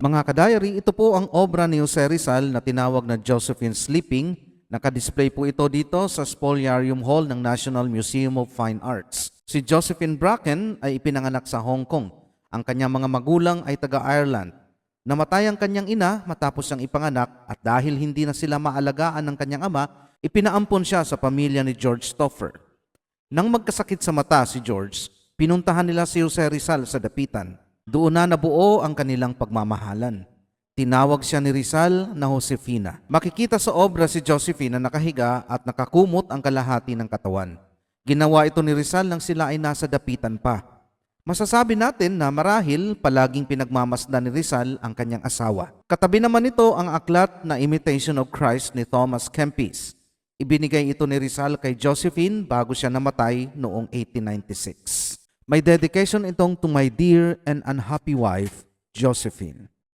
Mga ka-diary, ito po ang obra ni Jose Rizal na tinawag na Josephine Sleeping. Nakadisplay po ito dito sa Spoliarium Hall ng National Museum of Fine Arts. Si Josephine Bracken ay ipinanganak sa Hong Kong. Ang kanyang mga magulang ay taga-Ireland. Namatay ang kanyang ina matapos siyang ipanganak at dahil hindi na sila maalagaan ng kanyang ama, ipinaampon siya sa pamilya ni George Stauffer. Nang magkasakit sa mata si George, pinuntahan nila si Jose Rizal sa dapitan. Doon na nabuo ang kanilang pagmamahalan. Tinawag siya ni Rizal na Josefina. Makikita sa obra si Josephine na nakahiga at nakakumot ang kalahati ng katawan. Ginawa ito ni Rizal nang sila ay nasa dapitan pa. Masasabi natin na marahil palaging pinagmamasdan ni Rizal ang kanyang asawa. Katabi naman ito ang aklat na Imitation of Christ ni Thomas Kempis. Ibinigay ito ni Rizal kay Josephine bago siya namatay noong 1896. May dedication itong to my dear and unhappy wife, Josephine.